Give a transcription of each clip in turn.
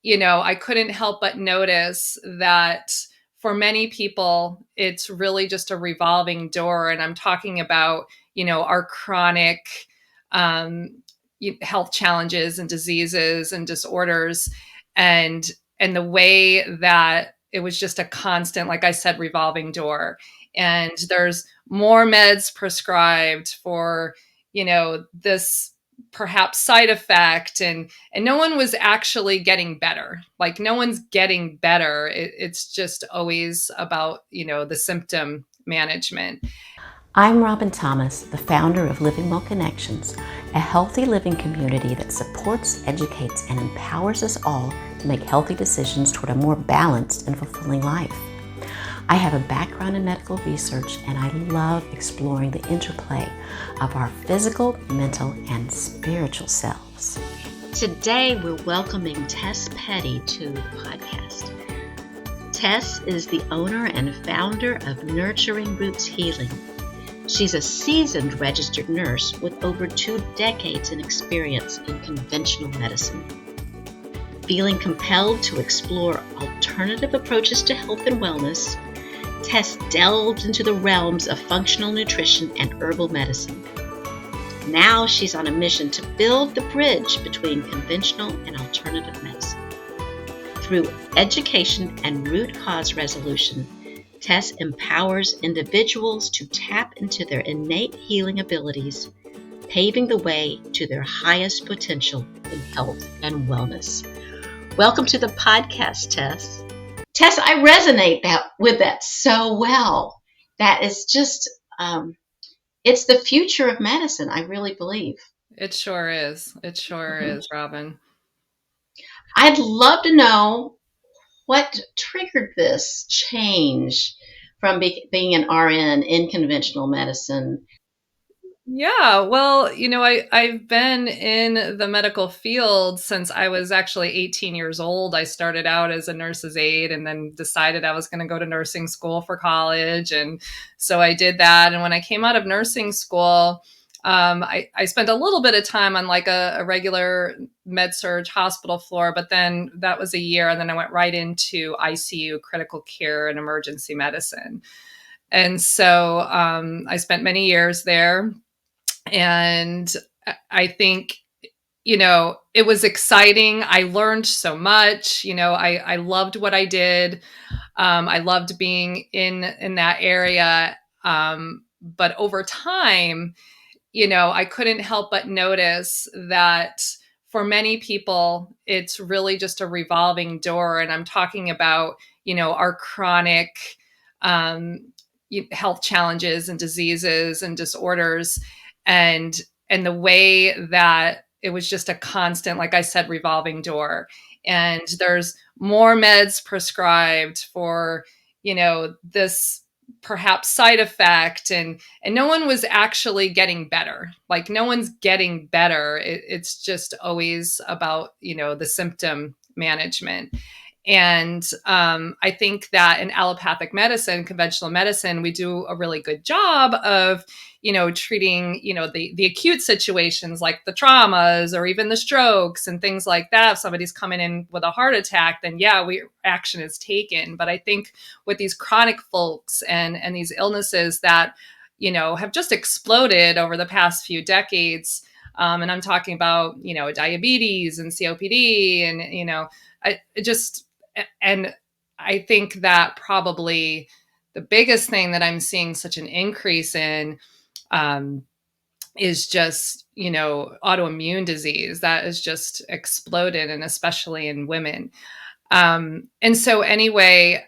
I couldn't help but notice that for many people, it's really just a revolving door. And I'm talking about, our chronic um, health challenges and diseases and disorders, and the way that it was just a constant, like I said, revolving door. And there's more meds prescribed for, this perhaps side effect, and no one was actually getting better. Like no one's getting better. It's just always about, the symptom management. I'm Robin Thomas, the founder of Living Well Connections, a healthy living community that supports, educates, and empowers us all to make healthy decisions toward a more balanced and fulfilling life. I have a background in medical research, and I love exploring the interplay of our physical, mental, and spiritual selves. Today, we're welcoming Tess Petti to the podcast. Tess is the owner and founder of Nurturing Roots Healing. She's a seasoned registered nurse with over 2 decades in experience in conventional medicine. Feeling compelled to explore alternative approaches to health and wellness, Tess delved into the realms of functional nutrition and herbal medicine. Now she's on a mission to build the bridge between conventional and alternative medicine. Through education and root cause resolution, Tess empowers individuals to tap into their innate healing abilities, paving the way to their highest potential in health and wellness. Welcome to the podcast, Tess. Tess, I resonate with that so well. That is just, it's the future of medicine, I really believe. It sure is. It sure is, Robin. I'd love to know what triggered this change from being an RN in conventional medicine. Yeah, well, I've been in the medical field since I was actually 18 years old. I started out as a nurse's aide and then decided I was going to go to nursing school for college. And so I did that. And when I came out of nursing school, I spent a little bit of time on like a regular med-surg hospital floor, but then that was a year. And then I went right into ICU, critical care, and emergency medicine. And so I spent many years there. And I think, it was exciting. I learned so much. I loved what I did. I loved being in that area. But over time, I couldn't help but notice that for many people, it's really just a revolving door. And I'm talking about, our chronic health challenges and diseases and disorders, and the way that it was just a constant, like I said, revolving door. And there's more meds prescribed for, this perhaps side effect, and no one was actually getting better. Like no one's getting better. It's just always about, the symptom management. And I think that in allopathic medicine, conventional medicine, we do a really good job of, treating, the acute situations like the traumas or even the strokes and things like that. If somebody's coming in with a heart attack, then action is taken. But I think with these chronic folks and these illnesses that, have just exploded over the past few decades, and I'm talking about, diabetes and COPD and, and I think that probably the biggest thing that I'm seeing such an increase in is just, autoimmune disease that has just exploded, and especially in women. And so anyway,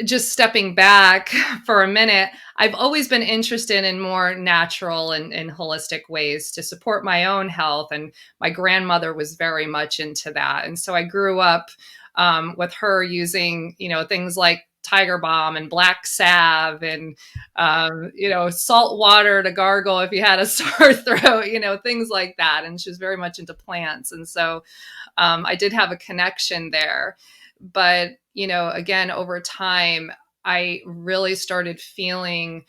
just stepping back for a minute, I've always been interested in more natural and holistic ways to support my own health. And my grandmother was very much into that. And so I grew up with her using, things like Tiger Balm and black salve and, salt water to gargle if you had a sore throat, things like that. And she was very much into plants. And so I did have a connection there. But, again, over time, I really started feeling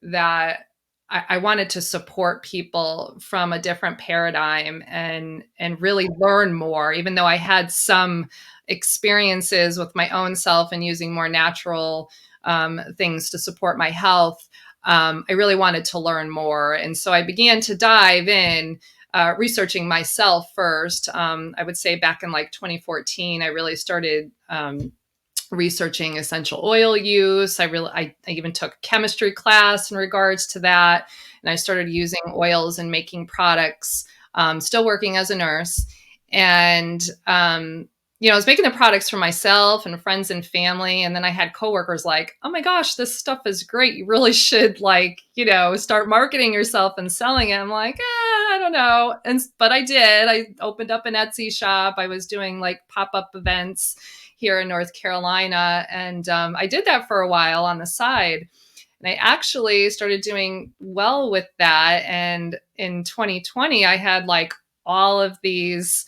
that I wanted to support people from a different paradigm and really learn more, even though I had some experiences with my own self and using more natural things to support my health. I really wanted to learn more. And so I began to dive in, researching myself first. I would say back in like 2014, I really started researching essential oil use. I even took a chemistry class in regards to that. And I started using oils and making products, still working as a nurse. And, I was making the products for myself and friends and family. And then I had coworkers like, oh my gosh, this stuff is great. You really should start marketing yourself and selling it. I'm like, I don't know. But I did. I opened up an Etsy shop. I was doing like pop-up events here in North Carolina. And I did that for a while on the side. And I actually started doing well with that. And in 2020, I had like all of these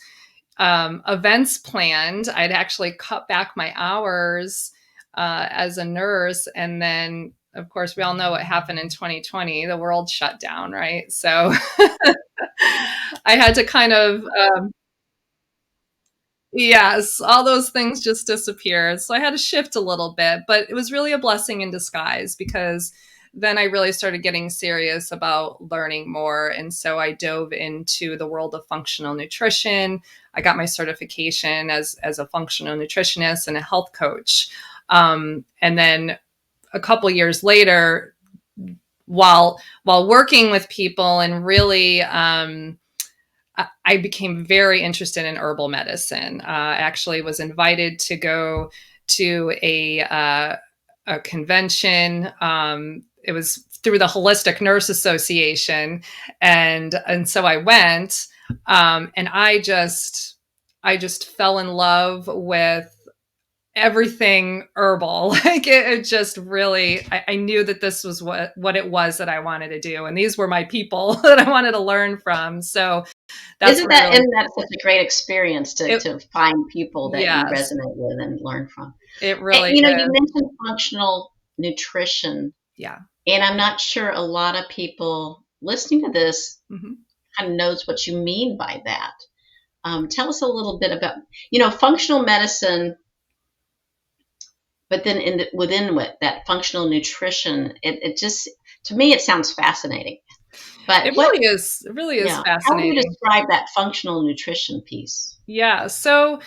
events planned. I'd actually cut back my hours as a nurse. And then, of course, we all know what happened in 2020. The world shut down, right? So I had to kind of yes, all those things just disappeared. So I had to shift a little bit, but it was really a blessing in disguise because then I really started getting serious about learning more. And so I dove into the world of functional nutrition. I got my certification as a functional nutritionist and a health coach. And then a couple years later, while working with people and really I became very interested in herbal medicine. I actually was invited to go to a convention. It was through the Holistic Nurse Association, and so I went, and I just fell in love with everything herbal. Like it just really, I knew that this was what it was that I wanted to do, and these were my people that I wanted to learn from. So isn't that such a great experience to find people that you yes, resonate with and learn from? it really And, is. you mentioned functional nutrition, Yeah. and I'm not sure a lot of people listening to this kind of knows what you mean by that. Tell us a little bit about, functional medicine, but then within that functional nutrition, it just, to me, it sounds fascinating. But it really is fascinating. How do you describe that functional nutrition piece? Yeah. So,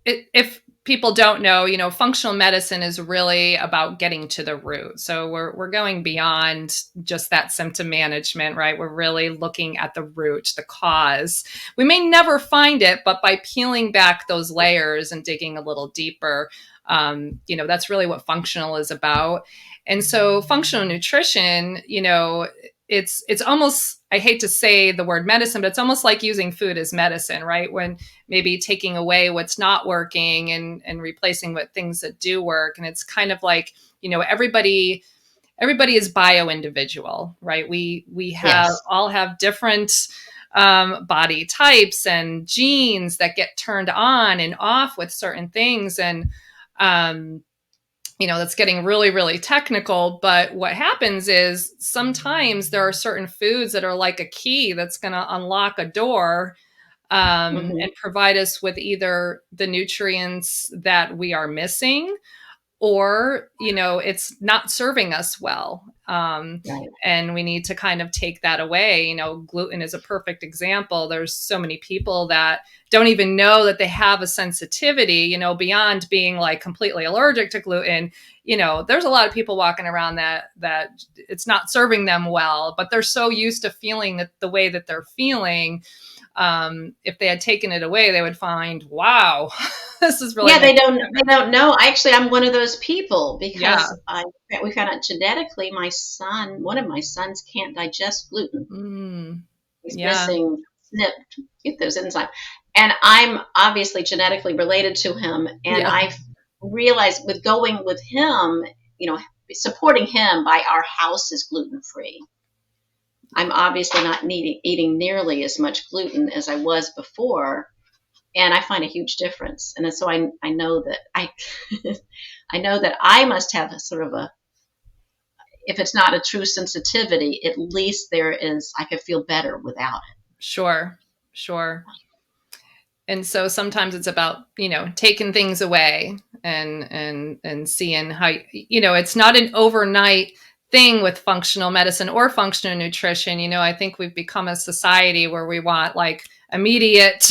if people don't know, functional medicine is really about getting to the root. So we're going beyond just that symptom management, right? We're really looking at the root, the cause. We may never find it, but by peeling back those layers and digging a little deeper, that's really what functional is about. And so functional nutrition, it's almost, I hate to say the word medicine, but it's almost like using food as medicine, right? When maybe taking away what's not working and replacing with things that do work. And it's kind of like, everybody is bio individual, right? We have all have different body types and genes that get turned on and off with certain things. And, that's getting really, really technical. But what happens is sometimes there are certain foods that are like a key that's going to unlock a door and provide us with either the nutrients that we are missing or, it's not serving us well. Right. And we need to kind of take that away. Gluten is a perfect example. There's so many people that don't even know that they have a sensitivity, beyond being like completely allergic to gluten. There's a lot of people walking around that it's not serving them well, but they're so used to feeling that the way that they're feeling. If they had taken it away, they would find, wow, this is really they don't know. I'm one of those people because we found out genetically one of my sons can't digest gluten. He's missing SNP, those enzymes, and I'm obviously genetically related to him. And I've realized with going with him, supporting him by our house is gluten free. I'm obviously not eating nearly as much gluten as I was before, and I find a huge difference. And so I know that I know that I must have a sort of if it's not a true sensitivity, at least I could feel better without it. Sure. And so sometimes it's about, taking things away and seeing how, it's not an overnight thing with functional medicine or functional nutrition. I think we've become a society where we want like immediate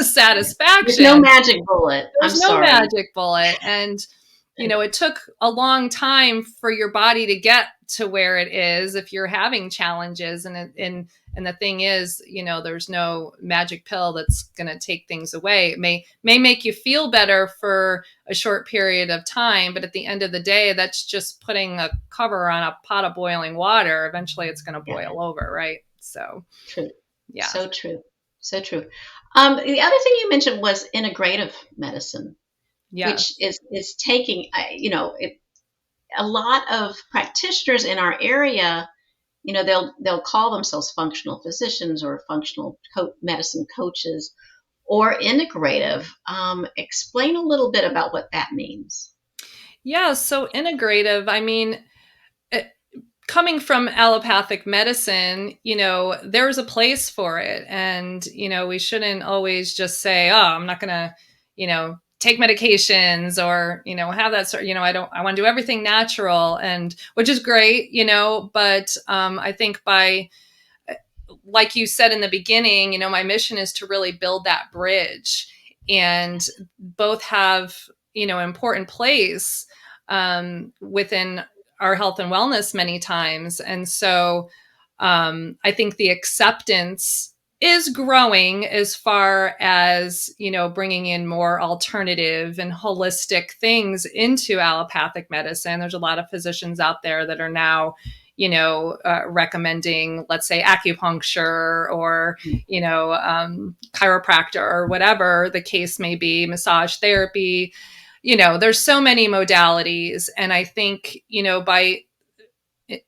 satisfaction. There's no magic bullet. There's no magic bullet. And, it took a long time for your body to get to where it is if you're having challenges. And the thing is, there's no magic pill that's going to take things away. It may make you feel better for a short period of time, but at the end of the day, that's just putting a cover on a pot of boiling water. Eventually it's going to boil over, right? So true. Yeah. So true. The other thing you mentioned was integrative medicine. Which is taking, a lot of practitioners in our area, they'll call themselves functional physicians or functional medicine coaches or integrative. Explain a little bit about what that means. Yeah, so integrative, coming from allopathic medicine, there's a place for it. And, we shouldn't always just say, oh, I'm not going to, take medications or, have that sort, I want to do everything natural, and which is great, but I think like you said in the beginning, my mission is to really build that bridge, and both have, important place within our health and wellness many times. And so I think the acceptance is growing as far as, bringing in more alternative and holistic things into allopathic medicine. There's a lot of physicians out there that are now, recommending, let's say, acupuncture or, chiropractor or whatever the case may be, massage therapy. There's so many modalities. And I think,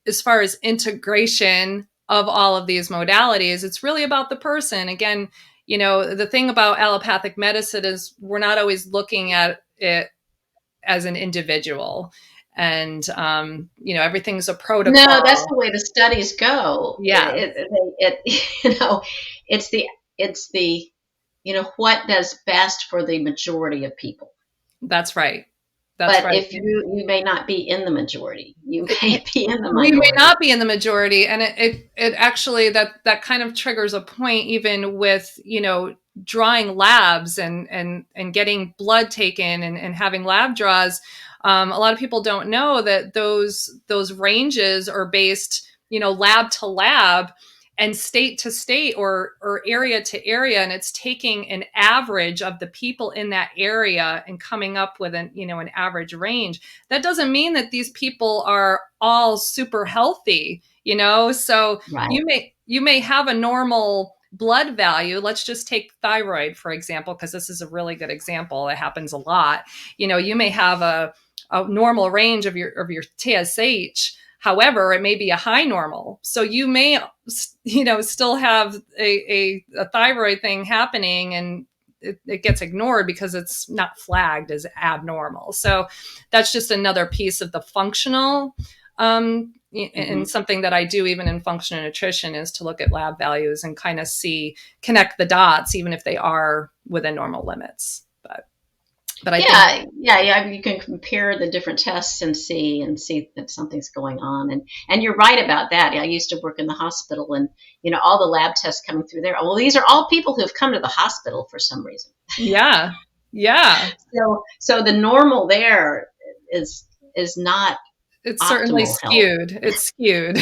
as far as integration of all of these modalities, it's really about the person. Again, the thing about allopathic medicine is we're not always looking at it as an individual, and everything's a protocol. No, that's the way the studies go. Yeah, it's the what does best for the majority of people. That's right. But if you may not be in the majority, you may be in the minority. We may not be in the majority, and it actually that kind of triggers a point, even with drawing labs and getting blood taken and having lab draws. A lot of people don't know that those ranges are based, lab to lab and state to state or area to area. And it's taking an average of the people in that area and coming up with an average range. That doesn't mean that these people are all super healthy, so right. You may have a normal blood value. Let's just take thyroid, for example, because this is a really good example. It happens a lot. You may have a normal range of your TSH. However, it may be a high normal. So you may, still have a thyroid thing happening, and it gets ignored because it's not flagged as abnormal. So that's just another piece of the functional, and something that I do even in functional nutrition is to look at lab values and kind of connect the dots, even if they are within normal limits. But I think, you can compare the different tests and see that something's going on. And you're right about that. I used to work in the hospital, and all the lab tests coming through there. Well, these are all people who have come to the hospital for some reason. Yeah. So the normal there is not. It's certainly skewed. Health. It's skewed.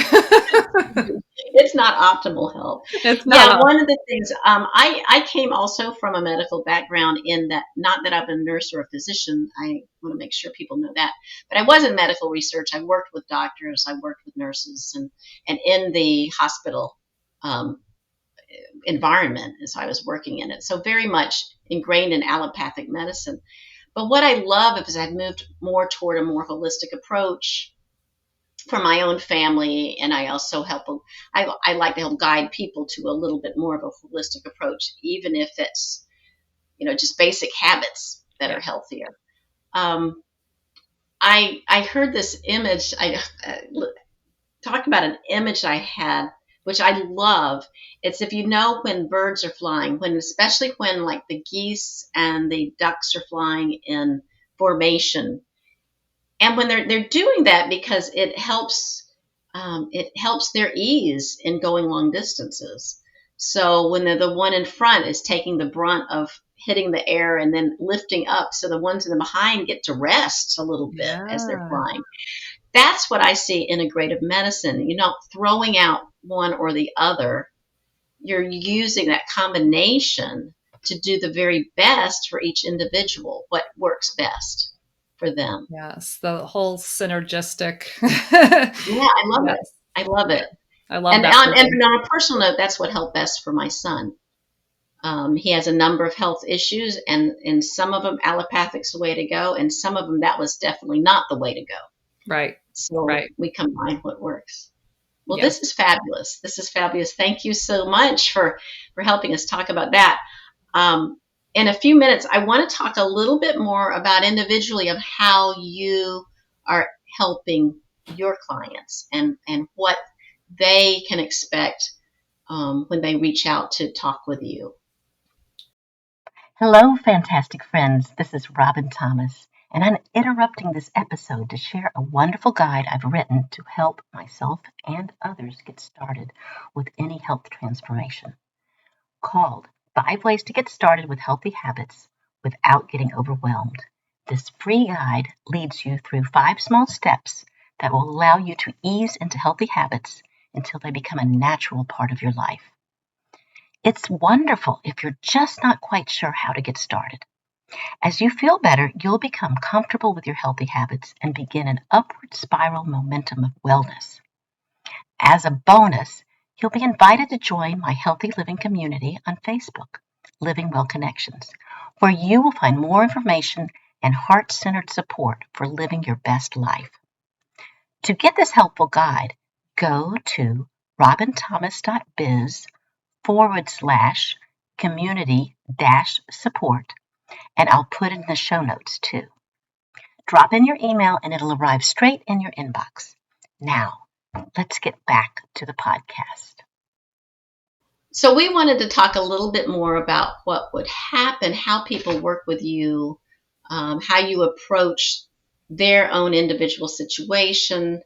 It's not optimal health. It's not. One of the things, I came also from a medical background, in that, not that I'm a nurse or a physician, I want to make sure people know that, but I was in medical research. I worked with doctors, I worked with nurses, and in the hospital environment as I was working in it. So very much ingrained in allopathic medicine. But what I love is I've moved more toward a more holistic approach for my own family, and I also I like to help guide people to a little bit more of a holistic approach, even if it's just basic habits that are healthier. I heard this image. talk about an image I had, which I love. It's if you know when birds are flying, especially when like the geese and the ducks are flying in formation, and when they're doing that because it helps their ease in going long distances. So when the one in front is taking the brunt of hitting the air and then lifting up, so the ones in the behind get to rest a little bit as they're flying. That's what I see integrative medicine. You're not throwing out one or the other. You're using that combination to do the very best for each individual, what works best for them. Yes, the whole synergistic. Yeah, I love it. I love it. I love and that. And on a personal note, that's what helped best for my son. He has a number of health issues, and some of them allopathic's the way to go, and some of them that was definitely not the way to go. Right. So we combine what works. Well, Yes. This is fabulous. This is fabulous. Thank you so much for helping us talk about that. In a few minutes, I want to talk a little bit more about individually of how you are helping your clients and what they can expect when they reach out to talk with you. Hello, fantastic friends. This is Robin Thomas, and I'm interrupting this episode to share a wonderful guide I've written to help myself and others get started with any health transformation, called 5 Ways to Get Started with Healthy Habits Without Getting Overwhelmed. This free guide leads you through 5 small steps that will allow you to ease into healthy habits until they become a natural part of your life. It's wonderful if you're just not quite sure how to get started. As you feel better, you'll become comfortable with your healthy habits and begin an upward spiral momentum of wellness. As a bonus, you'll be invited to join my healthy living community on Facebook, Living Well Connections, where you will find more information and heart-centered support for living your best life. To get this helpful guide, go to robinthomas.biz/community-support, and I'll put in the show notes too. Drop in your email and it'll arrive straight in your inbox. Now, let's get back to the podcast. So we wanted to talk a little bit more about what would happen, how people work with you, how you approach their own individual situation,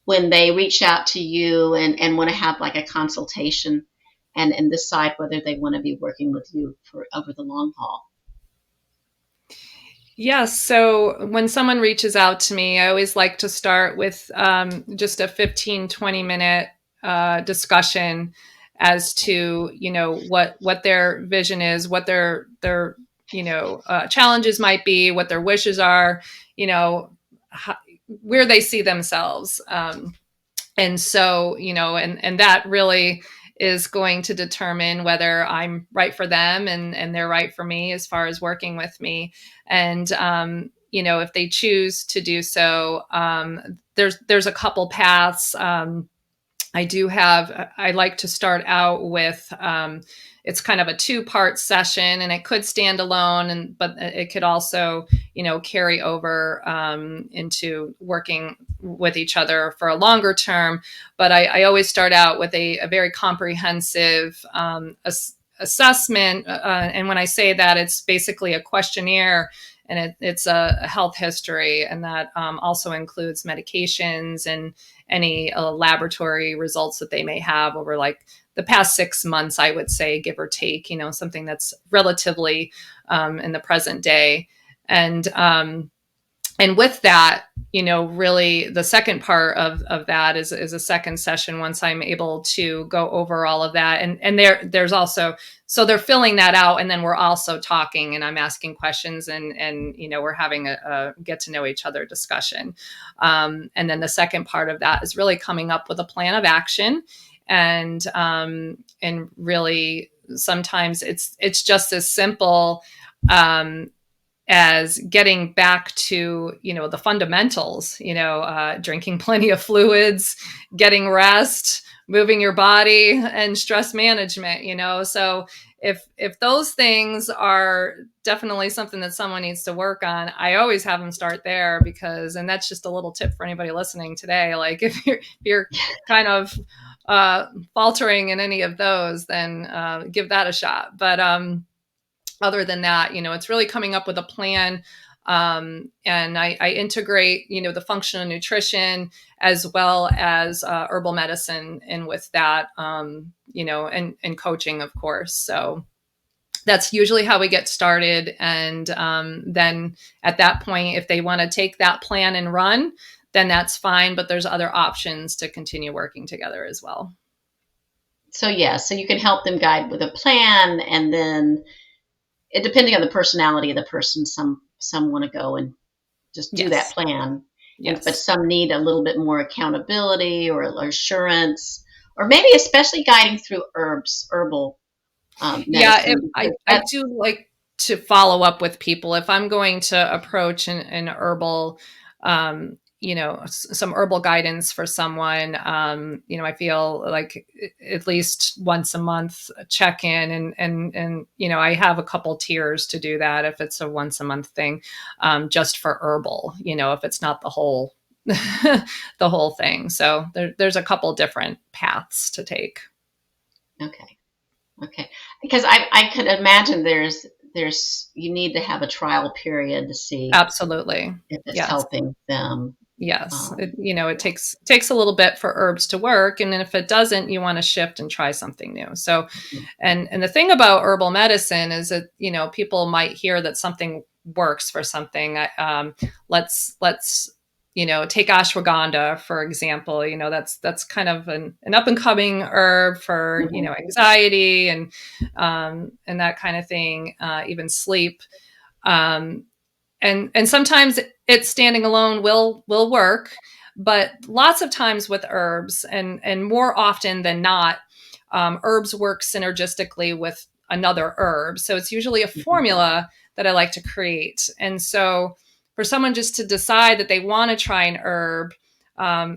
when they reach out to you and want to have like a consultation and decide whether they want to be working with you for over the long haul. Yes. So when someone reaches out to me, I always like to start with just a 15-20 minute discussion as to, what their vision is, what their challenges might be, what their wishes are, where they see themselves. And so, and that really is going to determine whether I'm right for them and they're right for me as far as working with me. And, if they choose to do so, there's a couple paths. I like to start out with, it's kind of a 2-part session, and it could stand alone, but it could also, carry over into working with each other for a longer term. But I always start out with a very comprehensive assessment. And when I say that, it's basically a questionnaire, and it's a health history, and that also includes medications and any laboratory results that they may have over like the past 6 months, I would say, give or take, something that's relatively in the present day. And with that, really the second part of that is a second session once I'm able to go over all of that. And there's also, so they're filling that out, and then we're also talking, and I'm asking questions, and we're having a get to know each other discussion. And then the second part of that is really coming up with a plan of action. And really sometimes it's just as simple as getting back to, the fundamentals, drinking plenty of fluids, getting rest, moving your body, and stress management, So if those things are definitely something that someone needs to work on, I always have them start there and that's just a little tip for anybody listening today. Like if you're kind of faltering in any of those, then give that a shot. But other than that, it's really coming up with a plan. And I integrate, the functional nutrition as well as herbal medicine in with that, and coaching, of course. So that's usually how we get started. And then at that point, if they want to take that plan and run, then that's fine. But there's other options to continue working together as well. So so you can help them guide with a plan, and then depending on the personality of the person, some want to go and just do that plan. Yes. But some need a little bit more accountability or assurance, or maybe especially guiding through herbal medicine. I do like to follow up with people. If I'm going to approach an herbal, some herbal guidance for someone, I feel like at least once a month check in and I have a couple tiers to do that if it's a once a month thing, just for herbal, if it's not the whole, the whole thing. So there's a couple different paths to take. Okay. Because I could imagine there's you need to have a trial period to see absolutely if it's helping them. Yes. It takes a little bit for herbs to work. And then if it doesn't, you want to shift and try something new. So, and the thing about herbal medicine is that, people might hear that something works for something. Let's take ashwagandha, for example. That's kind of an up and coming herb for, anxiety and that kind of thing, even sleep. And sometimes it standing alone will work, but lots of times with herbs and more often than not, herbs work synergistically with another herb. So it's usually a formula that I like to create. And so for someone just to decide that they want to try an herb,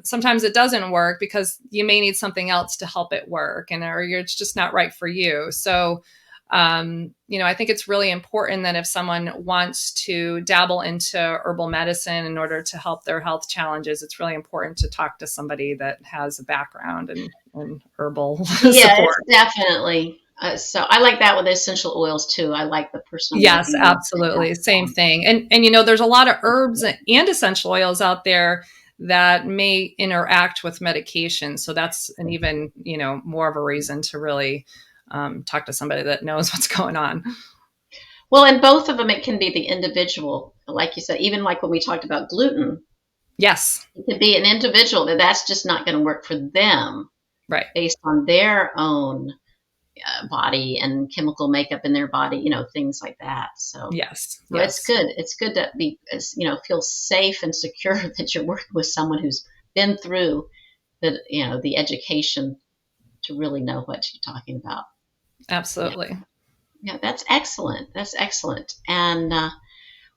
sometimes it doesn't work because you may need something else to help it work, or it's just not right for you. So I think it's really important that if someone wants to dabble into herbal medicine in order to help their health challenges, it's really important to talk to somebody that has a background in herbal support. Definitely. So I like that with essential oils too. I like the personal. Yes, absolutely. Same thing. And there's a lot of herbs and essential oils out there that may interact with medication. So that's an even, more of a reason to really talk to somebody that knows what's going on. Well, and both of them, it can be the individual, like you said, even like when we talked about gluten. Yes. It could be an individual that's just not going to work for them. Right. Based on their own body and chemical makeup in their body, things like that. So yes. It's good. It's good to be, feel safe and secure that you're working with someone who's been through the education to really know what you're talking about. Absolutely. Yeah, that's excellent. That's excellent. And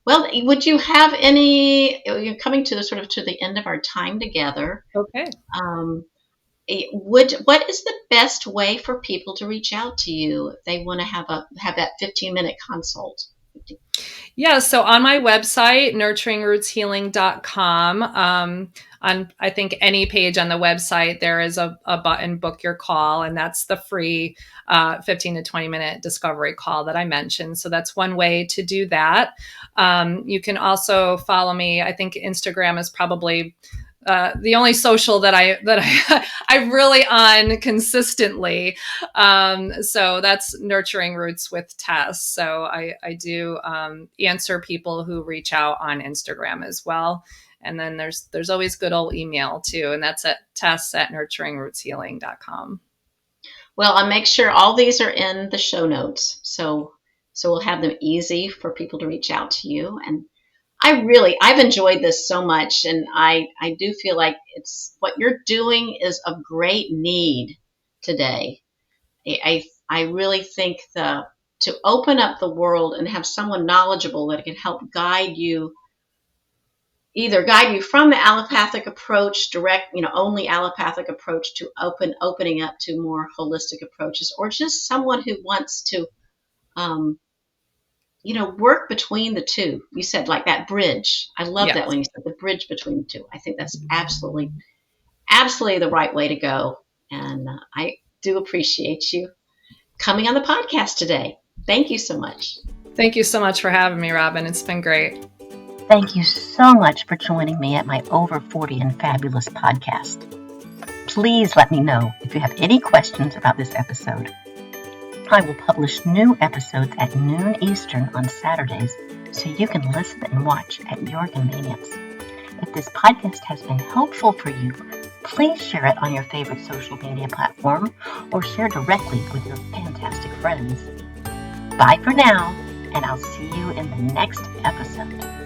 well, would you have any? You're coming to the end of our time together. Okay. What is the best way for people to reach out to you if they want to have that 15-minute consult? Yeah, so on my website, nurturingrootshealing.com, on I think any page on the website, there is a button, book your call, and that's the free 15 to 20 minute discovery call that I mentioned. So that's one way to do that. You can also follow me. I think Instagram is probably the only social that I'm really on consistently. So that's Nurturing Roots with Tess. So I do answer people who reach out on Instagram as well. And then there's always good old email too. And that's at tess@nurturingrootshealing.com. Well, I'll make sure all these are in the show notes. So we'll have them easy for people to reach out to you. And I've enjoyed this so much, and I do feel like it's what you're doing is of great need today. I really think the to open up the world and have someone knowledgeable that can help guide you, either guide you from the allopathic approach, direct, only allopathic approach, to opening up to more holistic approaches, or just someone who wants to, work between the two. You said like that bridge. I love that when you said the bridge between the two. I think that's absolutely the right way to go. And I do appreciate you coming on the podcast today. Thank you so much. Thank you so much for having me, Robin. It's been great. Thank you so much for joining me at my Over 40 and Fabulous podcast. Please let me know if you have any questions about this episode. I will publish new episodes at noon Eastern on Saturdays, so you can listen and watch at your convenience. If this podcast has been helpful for you, please share it on your favorite social media platform or share directly with your fantastic friends. Bye for now, and I'll see you in the next episode.